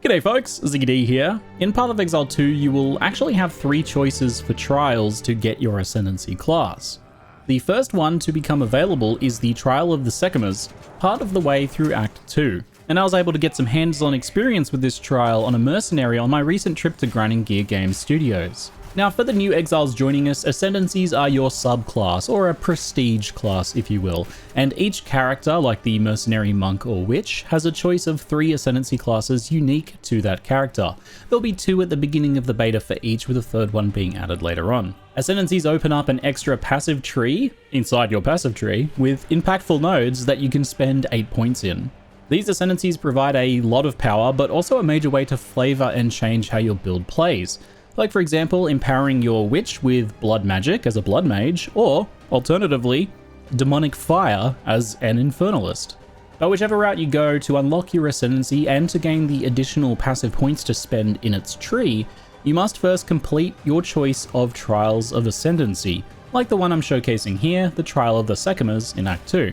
G'day folks, ZD here. In Path of Exile 2, you will actually have 3 choices for trials to get your Ascendancy class. The first one to become available is the Trial of the Sekhemas, part of the way through Act 2. And I was able to get some hands-on experience with this trial on a mercenary on my recent trip to Grinding Gear Games Studios. Now for the new exiles joining us, Ascendancies are your subclass, or a prestige class if you will, and each character, like the mercenary, monk or witch, has a choice of 3 Ascendancy classes unique to that character. There'll be 2 at the beginning of the beta for each, with a 3rd one being added later on. Ascendancies open up an extra passive tree inside your passive tree with impactful nodes that you can spend 8 points in. These Ascendancies provide a lot of power, but also a major way to flavor and change how your build plays. Like for example, empowering your witch with blood magic as a blood mage, or alternatively, demonic fire as an infernalist. But whichever route you go, to unlock your Ascendancy and to gain the additional passive points to spend in its tree, you must first complete your choice of Trials of Ascendancy, like the one I'm showcasing here, the Trial of the Sekhemas in Act 2.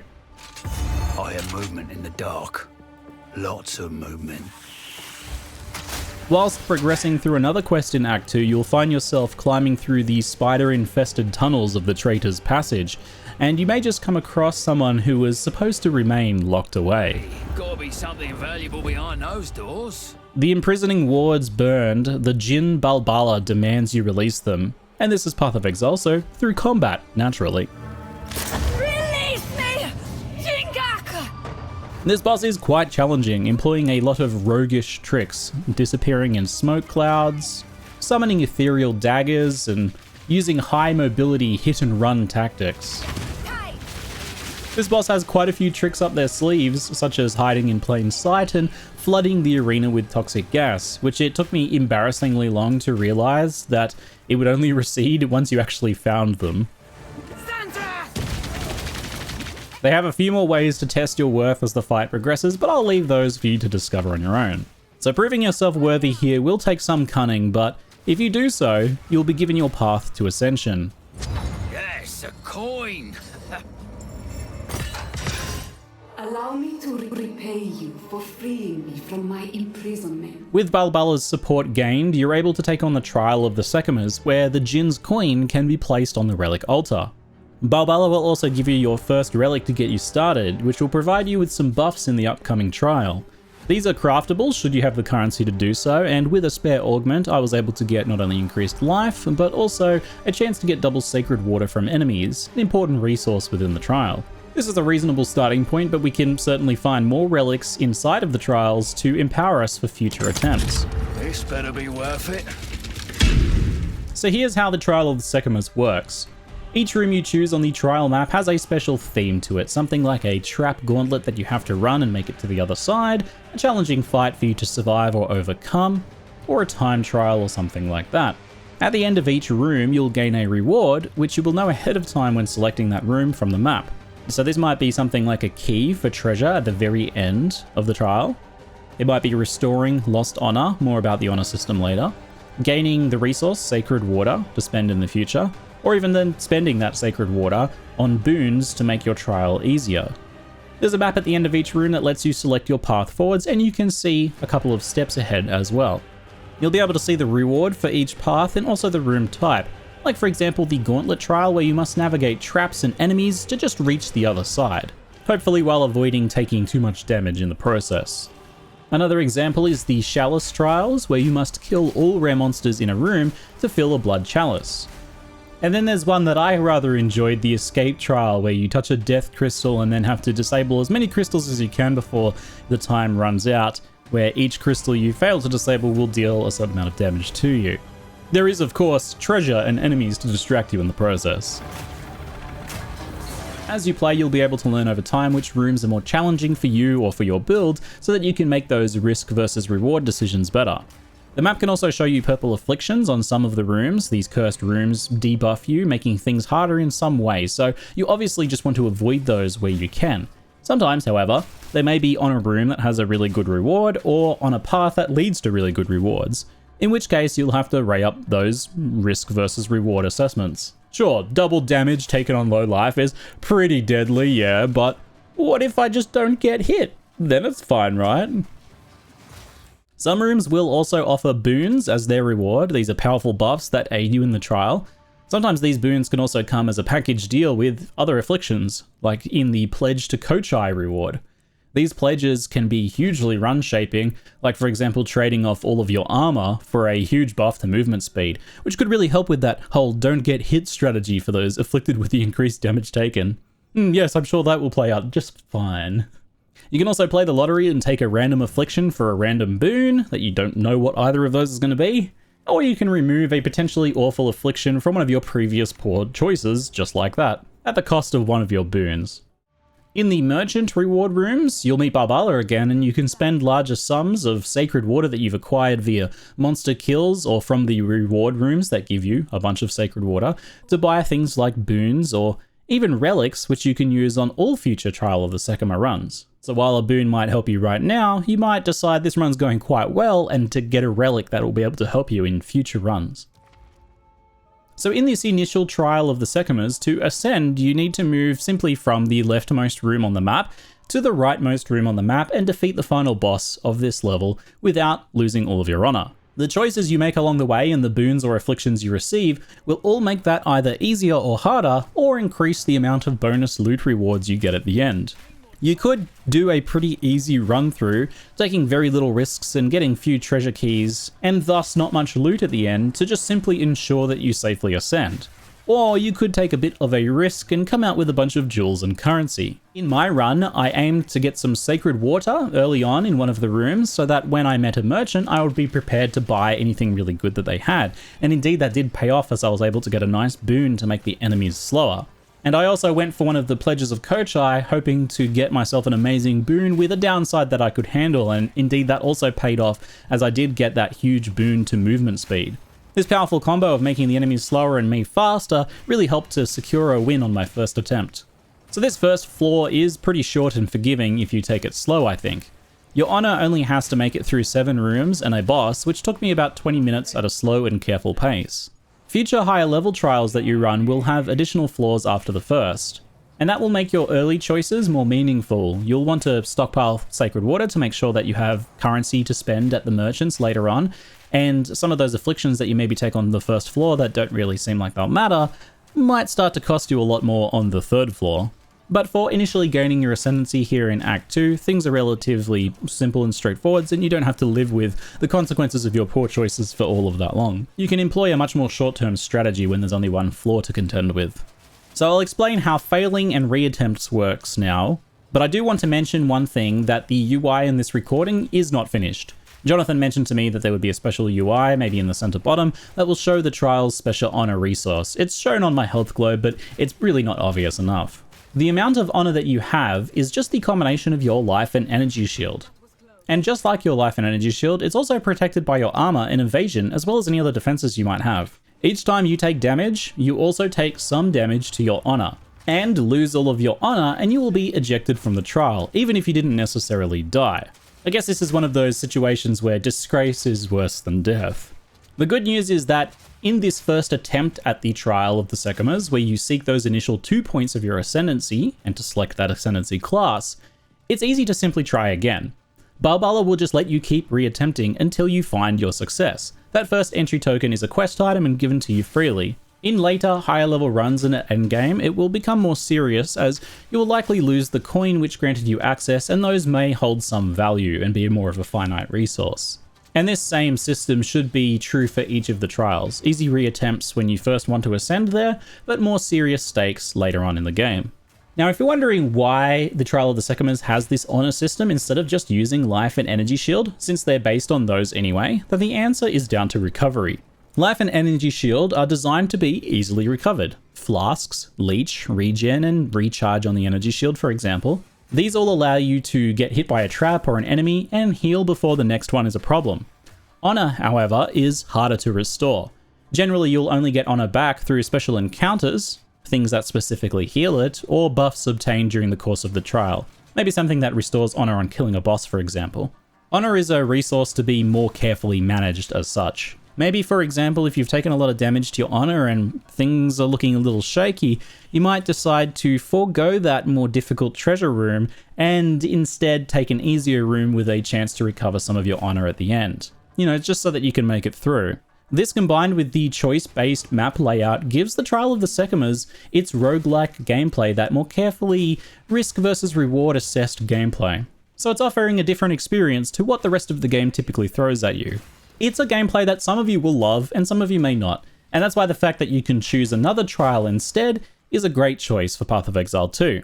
I have movement in the dark. Lots of movement. Whilst progressing through another quest in Act 2, you'll find yourself climbing through the spider-infested tunnels of the Traitor's Passage, and you may just come across someone who was supposed to remain locked away. Gotta be something valuable behind those doors. The imprisoning wards burned, the Jinn Balbala demands you release them, and this is Path of Exile, so through combat, naturally. This boss is quite challenging, employing a lot of roguish tricks, disappearing in smoke clouds, summoning ethereal daggers, and using high mobility hit and run tactics. This boss has quite a few tricks up their sleeves, such as hiding in plain sight and flooding the arena with toxic gas, which it took me embarrassingly long to realize that it would only recede once you actually found them. They have a few more ways to test your worth as the fight progresses, but I'll leave those for you to discover on your own. So proving yourself worthy here will take some cunning, but if you do so, you'll be given your path to Ascension. Yes, a coin. Allow me to repay you for freeing me from my imprisonment. With Balbala's support gained, you're able to take on the Trial of the Sekhemas, where the Jinn's coin can be placed on the relic altar. Balbala will also give you your first relic to get you started, which will provide you with some buffs in the upcoming trial. These are craftable should you have the currency to do so, and with a spare augment I was able to get not only increased life, but also a chance to get double sacred water from enemies, an important resource within the trial. This is a reasonable starting point, but we can certainly find more relics inside of the trials to empower us for future attempts. This better be worth it. So here's how the Trial of the Sekhemas works. Each room you choose on the trial map has a special theme to it, something like a trap gauntlet that you have to run and make it to the other side, a challenging fight for you to survive or overcome, or a time trial or something like that. At the end of each room, you'll gain a reward, which you will know ahead of time when selecting that room from the map. So this might be something like a key for treasure at the very end of the trial. It might be restoring lost honor, more about the honor system later, gaining the resource sacred water to spend in the future, or even then spending that sacred water on boons to make your trial easier. There's a map at the end of each room that lets you select your path forwards, and you can see a couple of steps ahead as well. You'll be able to see the reward for each path and also the room type, like for example the gauntlet trial where you must navigate traps and enemies to just reach the other side, hopefully while avoiding taking too much damage in the process. Another example is the chalice trials, where you must kill all rare monsters in a room to fill a blood chalice. And then there's one that I rather enjoyed, the escape trial, where you touch a death crystal and then have to disable as many crystals as you can before the time runs out, where each crystal you fail to disable will deal a certain amount of damage to you. There is of course treasure and enemies to distract you in the process. As you play, you'll be able to learn over time which rooms are more challenging for you or for your build, so that you can make those risk versus reward decisions better. The map can also show you purple afflictions on some of the rooms. These cursed rooms debuff you, making things harder in some way, so you obviously just want to avoid those where you can. Sometimes, however, they may be on a room that has a really good reward, or on a path that leads to really good rewards, in which case you'll have to weigh up those risk versus reward assessments. Sure, double damage taken on low life is pretty deadly, yeah, but what if I just don't get hit? Then it's fine, right? Some rooms will also offer boons as their reward. These are powerful buffs that aid you in the trial. Sometimes these boons can also come as a package deal with other afflictions, like in the Pledge to Kochai reward. These pledges can be hugely run-shaping, like for example trading off all of your armor for a huge buff to movement speed, which could really help with that whole don't get hit strategy for those afflicted with the increased damage taken. Yes, I'm sure that will play out just fine. You can also play the lottery and take a random affliction for a random boon that you don't know what either of those is going to be, or you can remove a potentially awful affliction from one of your previous poor choices just like that, at the cost of one of your boons. In the merchant reward rooms, you'll meet Barbala again, and you can spend larger sums of sacred water that you've acquired via monster kills or from the reward rooms that give you a bunch of sacred water to buy things like boons or even relics, which you can use on all future Trial of the Sekhema runs. So while a boon might help you right now, you might decide this run's going quite well and to get a relic that will be able to help you in future runs. So in this initial Trial of the Sekhemas, to ascend, you need to move simply from the leftmost room on the map to the rightmost room on the map and defeat the final boss of this level without losing all of your honor. The choices you make along the way and the boons or afflictions you receive will all make that either easier or harder, or increase the amount of bonus loot rewards you get at the end. You could do a pretty easy run through, taking very little risks and getting few treasure keys, and thus not much loot at the end to just simply ensure that you safely ascend. Or you could take a bit of a risk and come out with a bunch of jewels and currency. In my run, I aimed to get some sacred water early on in one of the rooms so that when I met a merchant, I would be prepared to buy anything really good that they had. And indeed that did pay off as I was able to get a nice boon to make the enemies slower. And I also went for one of the Pledges of Kochai, hoping to get myself an amazing boon with a downside that I could handle, and indeed that also paid off as I did get that huge boon to movement speed. This powerful combo of making the enemies slower and me faster really helped to secure a win on my first attempt. So this first floor is pretty short and forgiving if you take it slow, I think. Your honor only has to make it through 7 rooms and a boss, which took me about 20 minutes at a slow and careful pace. Future higher level trials that you run will have additional floors after the first, and that will make your early choices more meaningful. You'll want to stockpile sacred water to make sure that you have currency to spend at the merchants later on, and some of those afflictions that you maybe take on the first floor that don't really seem like they'll matter might start to cost you a lot more on the 3rd floor. But for initially gaining your Ascendancy here in Act 2, things are relatively simple and straightforward, and you don't have to live with the consequences of your poor choices for all of that long. You can employ a much more short-term strategy when there's only one floor to contend with. So I'll explain how failing and reattempts works now, but I do want to mention one thing, that the UI in this recording is not finished. Jonathan mentioned to me that there would be a special UI, maybe in the center bottom, that will show the trial's special honor resource. It's shown on my health globe, but it's really not obvious enough. The amount of honor that you have is just the combination of your life and energy shield. And just like your life and energy shield, it's also protected by your armor and evasion, as well as any other defenses you might have. Each time you take damage, you also take some damage to your honor, and lose all of your honor and you will be ejected from the trial, even if you didn't necessarily die. I guess this is one of those situations where disgrace is worse than death. The good news is that in this first attempt at the Trial of the Sekhemas, where you seek those initial 2 points of your Ascendancy, and to select that Ascendancy class, it's easy to simply try again. Barbala will just let you keep reattempting until you find your success. That first entry token is a quest item and given to you freely. In later, higher level runs and at endgame, it will become more serious, as you will likely lose the coin which granted you access, and those may hold some value and be more of a finite resource. And this same system should be true for each of the trials. Easy reattempts when you first want to ascend there, but more serious stakes later on in the game. Now, if you're wondering why the Trial of the Sekhemas has this honor system instead of just using life and energy shield, since they're based on those anyway, then the answer is down to recovery. Life and energy shield are designed to be easily recovered. Flasks, leech, regen, and recharge on the energy shield, for example. These all allow you to get hit by a trap or an enemy and heal before the next one is a problem. Honor, however, is harder to restore. Generally, you'll only get honor back through special encounters, things that specifically heal it, or buffs obtained during the course of the trial. Maybe something that restores honor on killing a boss, for example. Honor is a resource to be more carefully managed as such. Maybe, for example, if you've taken a lot of damage to your honor and things are looking a little shaky, you might decide to forego that more difficult treasure room and instead take an easier room with a chance to recover some of your honor at the end. You know, just so that you can make it through. This, combined with the choice-based map layout, gives the Trial of the Sekhemas its roguelike gameplay, that more carefully risk versus reward assessed gameplay. So it's offering a different experience to what the rest of the game typically throws at you. It's a gameplay that some of you will love and some of you may not, and that's why the fact that you can choose another trial instead is a great choice for Path of Exile 2.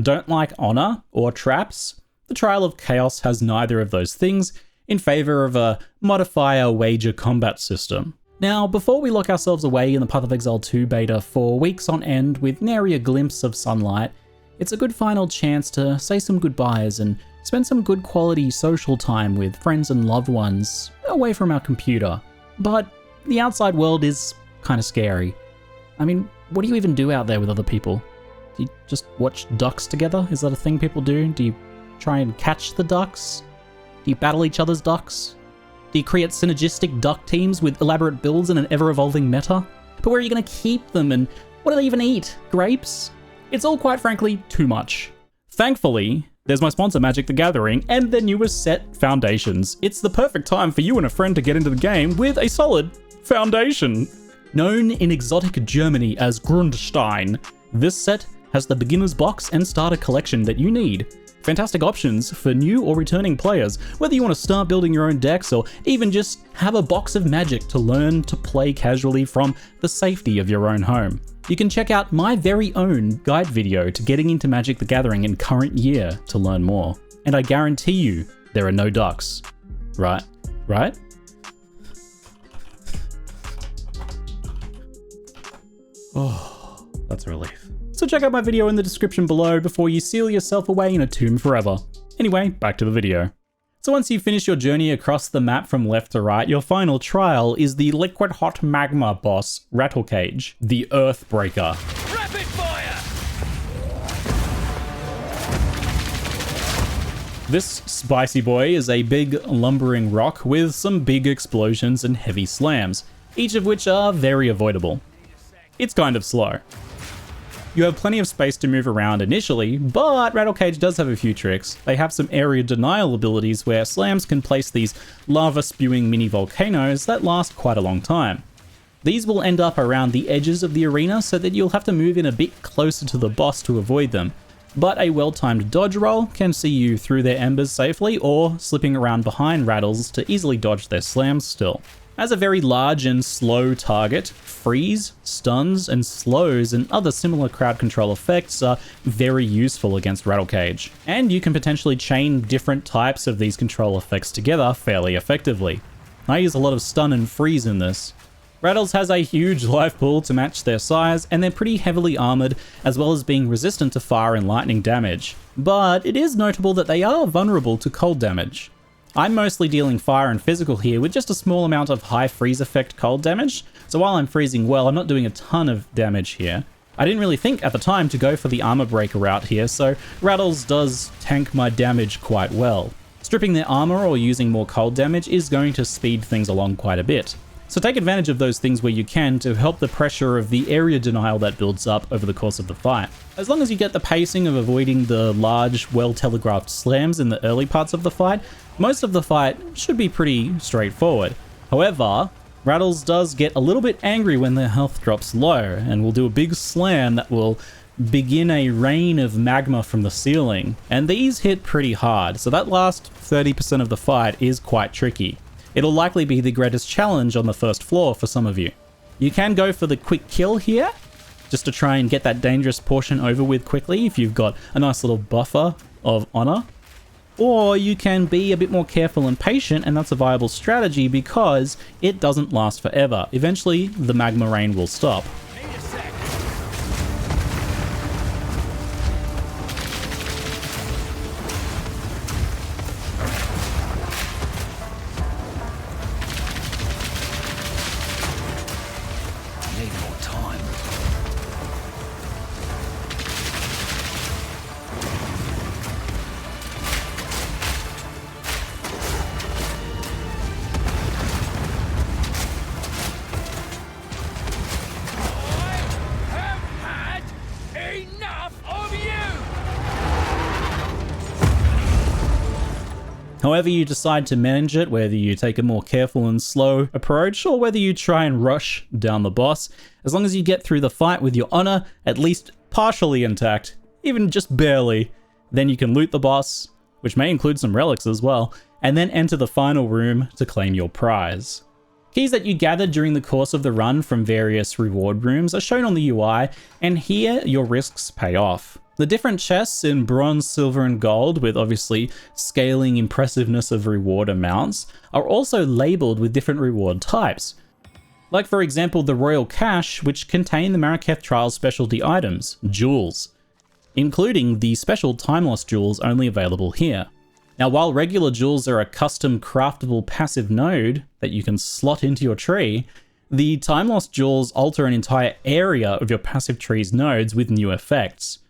Don't like honor or traps? The Trial of Chaos has neither of those things, in favor of a modifier wager combat system. Now, before we lock ourselves away in the Path of Exile 2 beta for weeks on end with nary a glimpse of sunlight, it's a good final chance to say some goodbyes and spend some good quality social time with friends and loved ones away from our computer. But the outside world is kind of scary. I mean, what do you even do out there with other people? Do you just watch ducks together? Is that a thing people do? Do you try and catch the ducks? Do you battle each other's ducks? Do you create synergistic duck teams with elaborate builds and an ever-evolving meta? But where are you going to keep them, and what do they even eat? Grapes? It's all, quite frankly, too much. Thankfully, there's my sponsor Magic the Gathering and their newest set, Foundations. It's the perfect time for you and a friend to get into the game with a solid foundation. Known in exotic Germany as Grundstein, this set has the beginner's box and starter collection that you need. Fantastic options for new or returning players, whether you want to start building your own decks or even just have a box of Magic to learn to play casually from the safety of your own home. You can check out my very own guide video to getting into Magic the Gathering in current year to learn more. And I guarantee you, there are no ducks. Right? Right? Oh, that's a relief. So check out my video in the description below before you seal yourself away in a tomb forever. Anyway, back to the video. So once you finish your journey across the map from left to right, your final trial is the liquid hot magma boss, Rattlecage, the Earthbreaker. Rapid fire! This spicy boy is a big lumbering rock with some big explosions and heavy slams, each of which are very avoidable. It's kind of slow. You have plenty of space to move around initially, but Rattlecage does have a few tricks. They have some area denial abilities where slams can place these lava-spewing mini volcanoes that last quite a long time. These will end up around the edges of the arena so that you'll have to move in a bit closer to the boss to avoid them, but a well-timed dodge roll can see you through their embers safely or slipping around behind Rattles to easily dodge their slams still. As a very large and slow target, freeze, stuns, and slows and other similar crowd control effects are very useful against Rattlecage, and you can potentially chain different types of these control effects together fairly effectively. I use a lot of stun and freeze in this. Rattles has a huge life pool to match their size, and they're pretty heavily armored, as well as being resistant to fire and lightning damage. But it is notable that they are vulnerable to cold damage. I'm mostly dealing fire and physical here with just a small amount of high freeze effect cold damage, so while I'm freezing well, I'm not doing a ton of damage here. I didn't really think at the time to go for the armor breaker route here, so Rattles does tank my damage quite well. Stripping their armor or using more cold damage is going to speed things along quite a bit. So take advantage of those things where you can to help the pressure of the area denial that builds up over the course of the fight. As long as you get the pacing of avoiding the large, well-telegraphed slams in the early parts of the fight, most of the fight should be pretty straightforward. However, Rattles does get a little bit angry when their health drops low, and will do a big slam that will begin a rain of magma from the ceiling, and these hit pretty hard, so that last 30% of the fight is quite tricky. It'll likely be the greatest challenge on the first floor for some of you. You can go for the quick kill here, just to try and get that dangerous portion over with quickly if you've got a nice little buffer of honor. Or you can be a bit more careful and patient, and that's a viable strategy because it doesn't last forever. Eventually, the magma rain will stop. However you decide to manage it, whether you take a more careful and slow approach or whether you try and rush down the boss, as long as you get through the fight with your honor at least partially intact, even just barely, then you can loot the boss, which may include some relics as well, and then enter the final room to claim your prize. Keys that you gather during the course of the run from various reward rooms are shown on the UI, and here your risks pay off. The different chests in bronze, silver, and gold, with obviously scaling impressiveness of reward amounts, are also labeled with different reward types. Like for example the Royal Cache, which contain the Marraketh Trials specialty items, jewels, including the special time loss jewels only available here. Now while regular jewels are a custom craftable passive node that you can slot into your tree, the time loss jewels alter an entire area of your passive tree's nodes with new effects.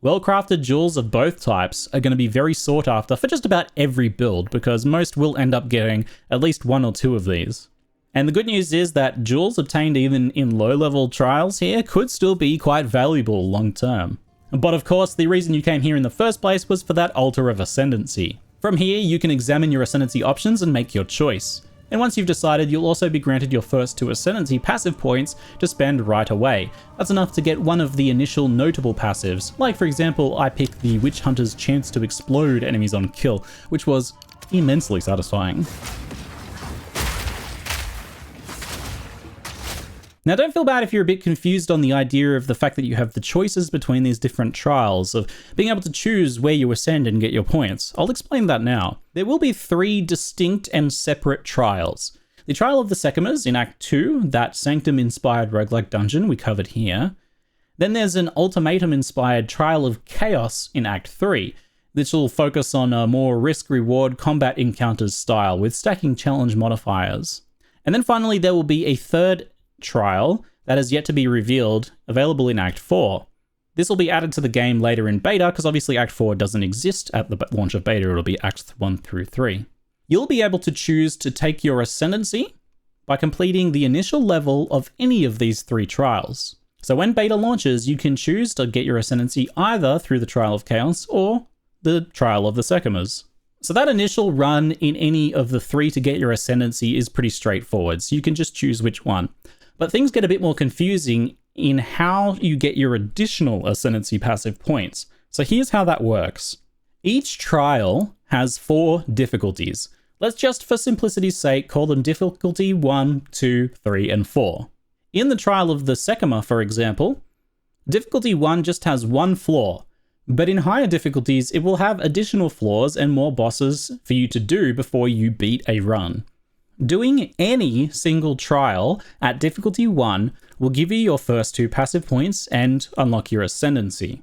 Well-crafted jewels of both types are going to be very sought after for just about every build, because most will end up getting at least one or two of these. And the good news is that jewels obtained even in low-level trials here could still be quite valuable long-term. But of course, the reason you came here in the first place was for that Altar of Ascendancy. From here, you can examine your Ascendancy options and make your choice. And once you've decided, you'll also be granted your first 2 Ascendancy passive points to spend right away. That's enough to get one of the initial notable passives, like for example, I picked the Witch Hunter's chance to explode enemies on kill, which was immensely satisfying. Now don't feel bad if you're a bit confused on the idea of the fact that you have the choices between these different trials, of being able to choose where you ascend and get your points. I'll explain that now. There will be 3 distinct and separate trials. The Trial of the Sekhemas in Act 2, that Sanctum-inspired roguelike dungeon we covered here. Then there's an Ultimatum-inspired Trial of Chaos in Act 3. This will focus on a more risk-reward combat encounters style with stacking challenge modifiers. And then finally there will be a third trial that is yet to be revealed, available in Act 4. This will be added to the game later in beta, because obviously Act 4 doesn't exist at the launch of beta, it'll be Acts 1 through 3. You'll be able to choose to take your Ascendancy by completing the initial level of any of these 3 trials. So when beta launches, you can choose to get your Ascendancy either through the Trial of Chaos or the Trial of the Sekhemas. So that initial run in any of the 3 to get your Ascendancy is pretty straightforward, so you can just choose which one. But things get a bit more confusing in how you get your additional Ascendancy passive points. So here's how that works. Each trial has 4 difficulties. Let's just, for simplicity's sake, call them difficulty 1, 2, 3, and 4. In the Trial of the Sekhema, for example, difficulty 1 just has 1 floor, but in higher difficulties, it will have additional floors and more bosses for you to do before you beat a run. Doing any single trial at difficulty 1 will give you your first 2 passive points and unlock your Ascendancy.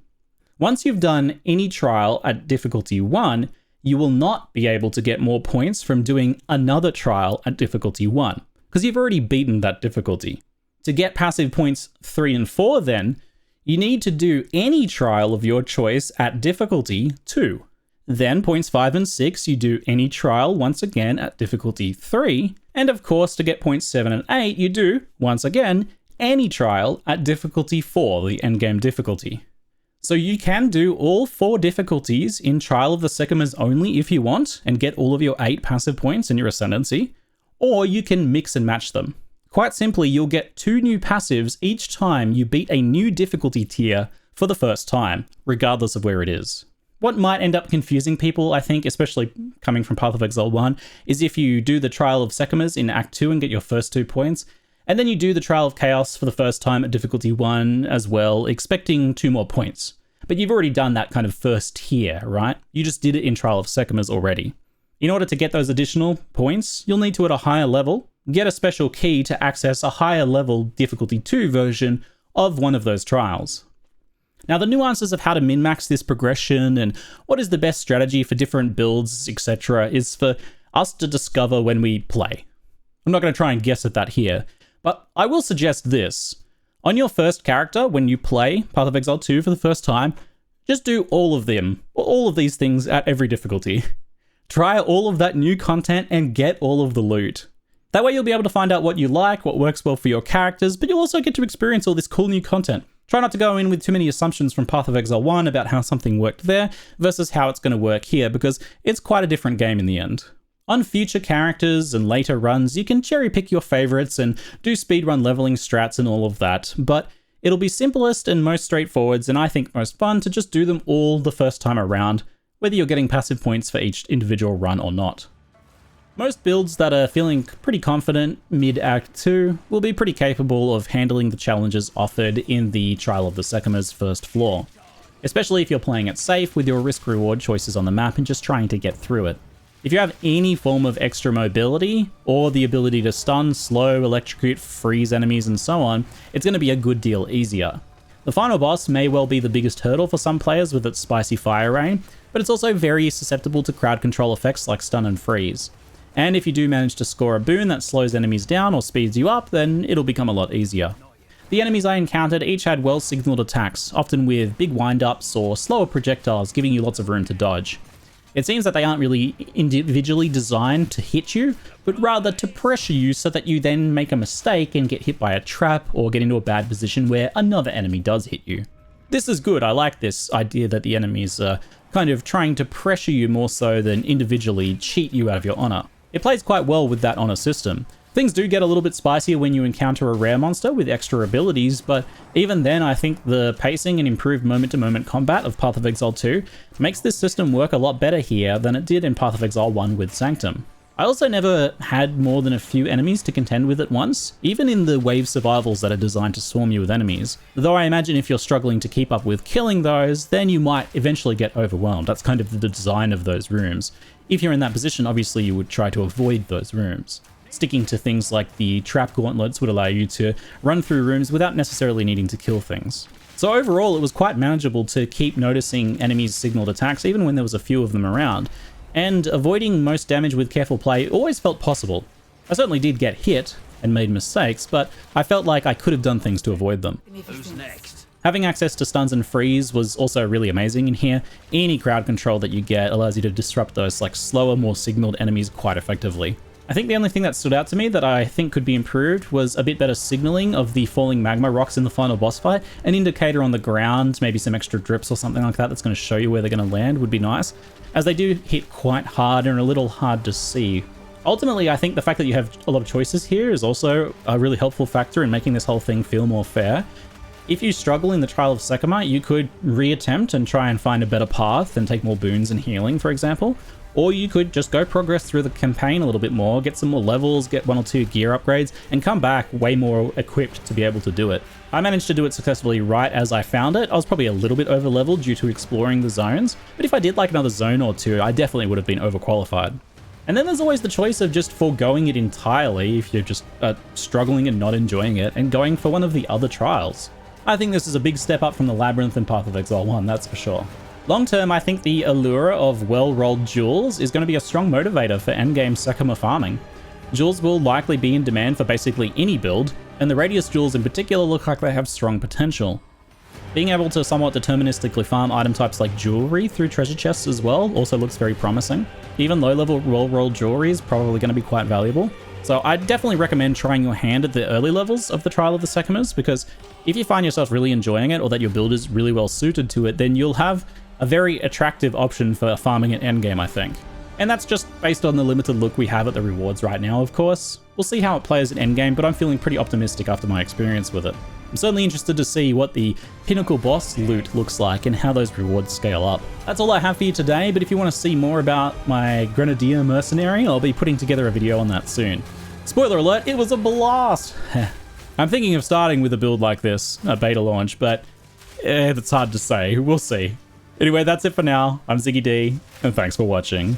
Once you've done any trial at difficulty 1, you will not be able to get more points from doing another trial at difficulty 1, because you've already beaten that difficulty. To get passive points 3 and 4 then, you need to do any trial of your choice at difficulty 2. Then points 5 and 6, you do any trial once again at difficulty 3. And of course, to get points 7 and 8, you do, once again, any trial at difficulty 4, the endgame difficulty. So you can do all 4 difficulties in Trial of the Sekhemas only if you want, and get all of your 8 passive points and your Ascendancy, or you can mix and match them. Quite simply, you'll get 2 new passives each time you beat a new difficulty tier for the first time, regardless of where it is. What might end up confusing people, I think, especially coming from Path of Exile 1, is if you do the Trial of Sekhemas in Act 2 and get your first 2 points, and then you do the Trial of Chaos for the first time at difficulty 1 as well, expecting 2 more points. But you've already done that kind of first tier, right? You just did it in Trial of Sekhemas already. In order to get those additional points, you'll need to, at a higher level, get a special key to access a higher level difficulty 2 version of one of those trials. Now, the nuances of how to min-max this progression and what is the best strategy for different builds, etc., is for us to discover when we play. I'm not going to try and guess at that here, but I will suggest this. On your first character, when you play Path of Exile 2 for the first time, just do all of them, all of these things at every difficulty. Try all of that new content and get all of the loot. That way you'll be able to find out what you like, what works well for your characters, but you'll also get to experience all this cool new content. Try not to go in with too many assumptions from Path of Exile 1 about how something worked there versus how it's going to work here, because it's quite a different game in the end. On future characters and later runs, you can cherry pick your favorites and do speedrun leveling strats and all of that, but it'll be simplest and most straightforwards, and I think most fun to just do them all the first time around, whether you're getting passive points for each individual run or not. Most builds that are feeling pretty confident mid-Act 2 will be pretty capable of handling the challenges offered in the Trial of the Sekhemas first floor, especially if you're playing it safe with your risk-reward choices on the map and just trying to get through it. If you have any form of extra mobility, or the ability to stun, slow, electrocute, freeze enemies and so on, it's going to be a good deal easier. The final boss may well be the biggest hurdle for some players with its spicy fire rain, but it's also very susceptible to crowd control effects like stun and freeze. And if you do manage to score a boon that slows enemies down or speeds you up, then it'll become a lot easier. The enemies I encountered each had well-signaled attacks, often with big wind-ups or slower projectiles, giving you lots of room to dodge. It seems that they aren't really individually designed to hit you, but rather to pressure you so that you then make a mistake and get hit by a trap or get into a bad position where another enemy does hit you. This is good. I like this idea that the enemies are kind of trying to pressure you more so than individually cheat you out of your honor. It plays quite well with that honor system. Things do get a little bit spicier when you encounter a rare monster with extra abilities, but even then I think the pacing and improved moment-to-moment combat of Path of Exile 2 makes this system work a lot better here than it did in Path of Exile 1 with Sanctum. I also never had more than a few enemies to contend with at once, even in the wave survivals that are designed to swarm you with enemies. Though I imagine if you're struggling to keep up with killing those, then you might eventually get overwhelmed. That's kind of the design of those rooms. If you're in that position, obviously you would try to avoid those rooms. Sticking to things like the trap gauntlets would allow you to run through rooms without necessarily needing to kill things. So overall, it was quite manageable to keep noticing enemies' signaled attacks even when there was a few of them around, and avoiding most damage with careful play always felt possible. I certainly did get hit and made mistakes, but I felt like I could have done things to avoid them. Who's next? Having access to stuns and freeze was also really amazing in here. Any crowd control that you get allows you to disrupt those like slower, more signaled enemies quite effectively. I think the only thing that stood out to me that I think could be improved was a bit better signaling of the falling magma rocks in the final boss fight. An indicator on the ground, maybe some extra drips or something like that that's going to show you where they're going to land would be nice, as they do hit quite hard and are a little hard to see. Ultimately, I think the fact that you have a lot of choices here is also a really helpful factor in making this whole thing feel more fair. If you struggle in the Trial of Sekhema, you could reattempt and try and find a better path and take more boons and healing, for example. Or you could just go progress through the campaign a little bit more, get some more levels, get 1 or 2 gear upgrades, and come back way more equipped to be able to do it. I managed to do it successfully right as I found it. I was probably a little bit over leveled due to exploring the zones, but if I did like another zone or two, I definitely would have been overqualified. And then there's always the choice of just foregoing it entirely if you're just struggling and not enjoying it, and going for one of the other trials. I think this is a big step up from the Labyrinth and Path of Exile 1, that's for sure. Long term, I think the allure of well-rolled jewels is going to be a strong motivator for endgame Sekhema farming. Jewels will likely be in demand for basically any build, and the Radius jewels in particular look like they have strong potential. Being able to somewhat deterministically farm item types like jewelry through treasure chests as well also looks very promising. Even low-level well-rolled jewelry is probably going to be quite valuable. So I definitely recommend trying your hand at the early levels of the Trial of the Sekhemas, because if you find yourself really enjoying it, or that your build is really well suited to it, then you'll have a very attractive option for farming at endgame, I think. And that's just based on the limited look we have at the rewards right now, of course. We'll see how it plays at endgame, but I'm feeling pretty optimistic after my experience with it. I'm certainly interested to see what the pinnacle boss loot looks like and how those rewards scale up. That's all I have for you today, but if you want to see more about my Grenadier Mercenary, I'll be putting together a video on that soon. Spoiler alert, it was a blast! I'm thinking of starting with a build like this, a beta launch, but it's hard to say. We'll see. Anyway, that's it for now. I'm Ziggy D, and thanks for watching.